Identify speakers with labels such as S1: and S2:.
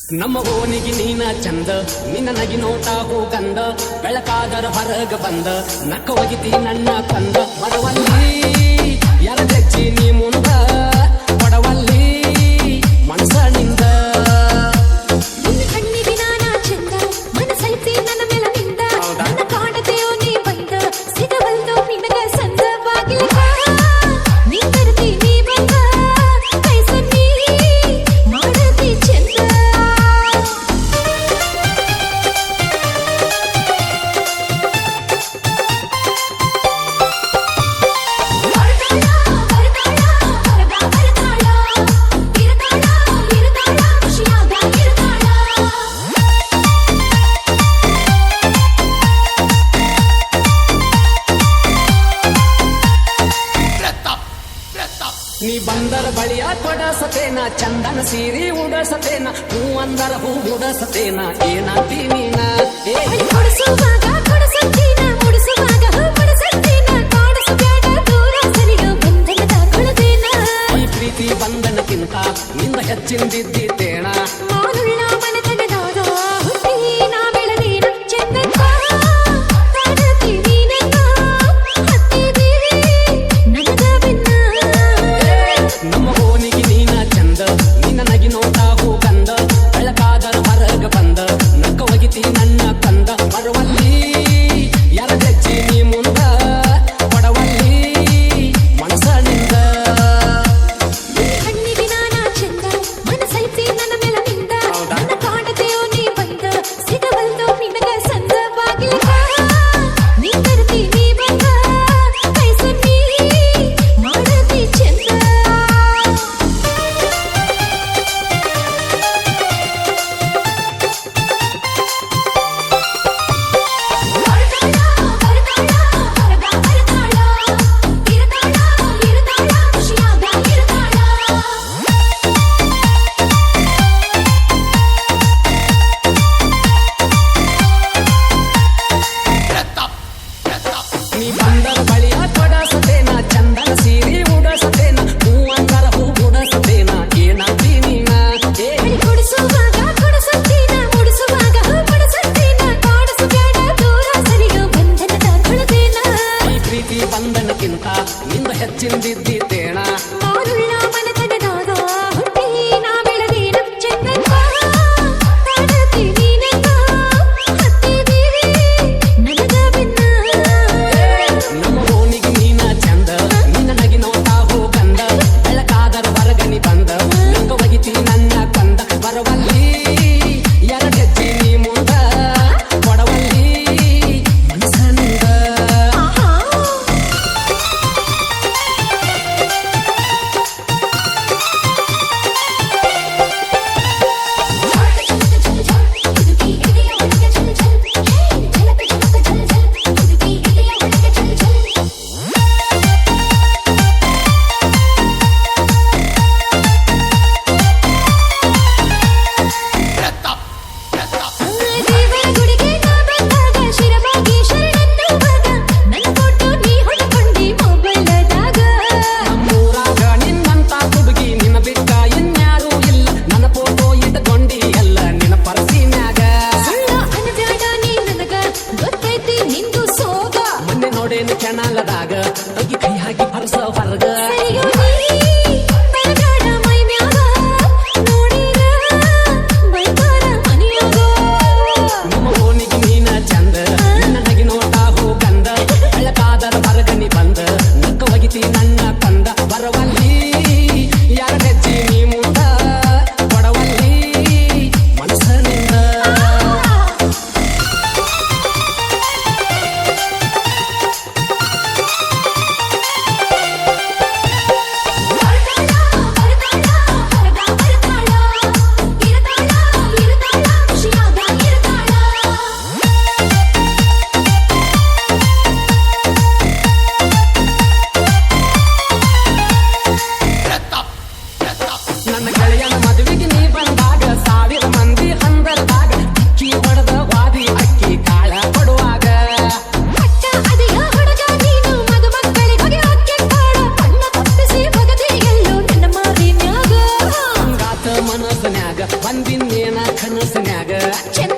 S1: ನಮ್ಮ ಓನಿಗೆ ನೀನ ಚಂದ ನಿನ್ನ ನಗಿ ನೋಟ ಹೋಗಂದ ಬೆಳಕಾದರ ಹೊರಗ ಬಂದ ನಕ್ಕ ಒಗಿತಿ ನನ್ನ ಕಂದ ಬಡವಲ್ಲಿ ಎರಡೆಚ್ಚಿ ನೀ ಮುಂದ ಬಡವಲ್ಲಿ ಮನಸ ನಿಂದ ನೀ ಬಂದರ ಬಳಿಯ ಕೊಡಸತೇನ ಚಂದನ ಸೀರಿ ಉಡಸತೇನ ಹೂ ಅಂದರ ಹೂ ಉಡಸತೇನ ಏನಾತಿ ನೀನ ಕೊಡಿಸುವಾಗ ಕೊಡಸತ್ತೀನ ಮುಡಿಸುವಾಗ ಹೂ ಕೊಡಸತ್ತೀನ ಕಾಡಿಸಬೇಡ ದೂರ ಸರಿಯೋ ಬಂಧನದ ಕೊಳದೇನ ಈ ಪ್ರೀತಿ ಬಂಧನಕ್ಕಿಂತ ನಿಂದ ಹೆಚ್ಚಿಂದಿದ್ದೇಣ ಮಾನುಳ್ಳ ಮನತನದಾಗ ಹುಟ್ಟಿ ನಾ ಬೆಳೆದೇನ ಚಂದಕ್ಕ ನಮ್ಮ ಓನಿಗೆ ನೀನ ಚಂದ ನಿನ್ನ ನಗಿ ನೋಟ ಹೋಗಂದ ಬೆಳಕಾದರ ಹೊರಗ ಬಂದ ನಕ್ಕ ಒಗಿತಿ ನನ್ನ ಕಂದ ಬಡವಲ್ಲಿ ಎರಡೆಚ್ಚಿ ನೀ ಮುಂದ ಬಡವಲ್ಲಿ ಮನಸ ನಿಂದ
S2: ಕಣ್ಣಿಗೆ ನಾನ ಚಂದ ಮನಸೈತಿ ನನ್ನ ಮೇಲೆ ನಿಂದ ನನ್ನ ಕಾಣತೆಯೋ ನೀ ಬಂದ ಸಿಗವಲ್ದೋ ನಿನಗ ಸಂದ ಬಾಗಿಲಕ ನೀ ತರ್ತಿ ನೀ ಬಂದ ಕೈ ಸುನ್ನಿ ಮಾಡತಿ ಚಂದ
S1: ನೀ ಬಂದರ ಬಳಿಯ ಕೊಡಸತೇನ ಚಂದನ ಸೀರಿ ಉಡಸತೇನ ಹೂ ಅಂದರ ಹೂ ಉಡಸತೇನ ಏನಾತಿ ನೀನ
S2: ಕೊಡಿಸುವಾಗ ಕೊಡಸತ್ತೀನ ಮುಡಿಸುವಾಗ ಹೂ ಕೊಡಸತ್ತೀನ ಕಾಡಿಸಬೇಡ ದೂರ ಸರಿಯೋ ಬಂಧನದ ಕೊಳದೇನ
S1: ಈ ಪ್ರೀತಿ ಬಂಧನಕ್ಕಿಂತ ನಿಂದ ಹೆಚ್ಚಿಂದಿದ್ದೇಣ
S2: ಮಾನುಳ್ಳ ಮನತನದಾಗ ಹುಟ್ಟಿ ನಾ ಬೆಳೆದೇನ ಚಂದಕ್ಕ ಕಾಣತಿ ನೀನೆಂದ ಹತ್ತಿದೀವಿ ನನಗ ಬಿನ್ನ
S1: ನಮ್ಮ ಓನಿಗೆ ನೀನ ಚಂದ ನಿನ್ನ ನಗಿ ನೋಟ ಹೋಗಂದ ಬೆಳಕಾದರ ಹೊರಗನಿ ಬಂದ ನಕ್ಕ ಒಗಿತಿ ನನ್ನ ಕಂದ ಬರವಲ್ಲಿ ಎರಡೆಚ್ಚಿ ನೀ ಮುಂದ ಬಡವಲ್ಲಿ ಮನಸ ನಿಂದ
S2: ದೇವರ ಗುಡಿಗೆ ನಾ ಬಂದಾಗ ಶಿರವಾಗಿ ಶರಣನ್ನುವಾಗ ನನ್ನ ಫೋಟೋ ನೀ ಹೊಡ್ಕೊಂಡಿ ಮೊಬೈಲದಾಗ
S1: ನಮ್ಮೂರಾಗ ನಿನ್ನಂತ ಹುಡುಗಿ ನಿನ್ನ ಬಿಟ್ಟ ಇನ್ಯಾರೂ ಇಲ್ಲ ನನ್ನ ಫೋಟೋ ಇಟ್ಕೊಂಡಿ ಎಲ್ಲ ನಿನ್ನ ಪರ್ಸಿನ್ಯಾಗ
S2: ಸುಳ್ಳ ಅನಬ್ಯಾಡ ನೀ ನನಗ ಗೊತ್ತೈತಿ ನಿಂದು ಸೋಗ
S1: ಮೊನ್ನೆ ನೋಡೇನು ಕೆಣಲದಾಗ ತಗಿ ಕೈ ಹಾಕಿ ಹರಸ ಹೊರಗ
S2: ಸರಿಯೋ ನೀ ಬೆಳಗಾಡ ಮೈ ಮ್ಯಾಗ ನೋಡಿರ ಬೈತಾರ ಮನಿಯಾಗ
S1: ನಮ್ಮ ಓನಿಗೆ ನೀನ ಚಂದ ನಿನ್ನ ನಗಿ ನೋಟ ಹೋಗಂದ ಬೆಳಕಾದರ ಹೊರಗನಿ ಬಂದ ನಕ್ಕ ಒಗಿತಿ ನನ್ನ ಕಂದ ಬರವಲ್ಲಿ ಎರಡೆಚ್ಚಿ ನೀ ಮುಂದ ಬಡವಲ್ಲಿ ಮನಸ ನಿಂದ ನನ್ನ ಗೆಳೆಯನ ಮದುವೆಗೆ ನೀ ಬಂದಾಗ 1000 ಮಂದಿ ಹಂದರದಾಗ ಅಕ್ಕಿ ಹೊಡೆದ ವಾದಿ ಅಕ್ಕಿ ಕಾಳ ಕೊಡುವಾಗ
S2: ಅಟ್ಟ ಅದಿಯ ಹುಡುಗ ನೀನು ಮದುಮಕ್ಕಳಿಗೆ ಹೊಗೆ ಅಕ್ಕಿ ಕಾಳ ಬಣ್ಣ ತಪ್ಪಿಸಿ ಬಗದಿ ಎಲ್ಲೋ ನನ್ನ ಮಾರಿನ್ಯಾಗ
S1: ಹಂಗಾತ ಮನಸ್ಸನ್ಯಾಗ ಬಂದಿನ್ನೇನ ಕಣ್ಯಾಗ
S2: ಚಂದ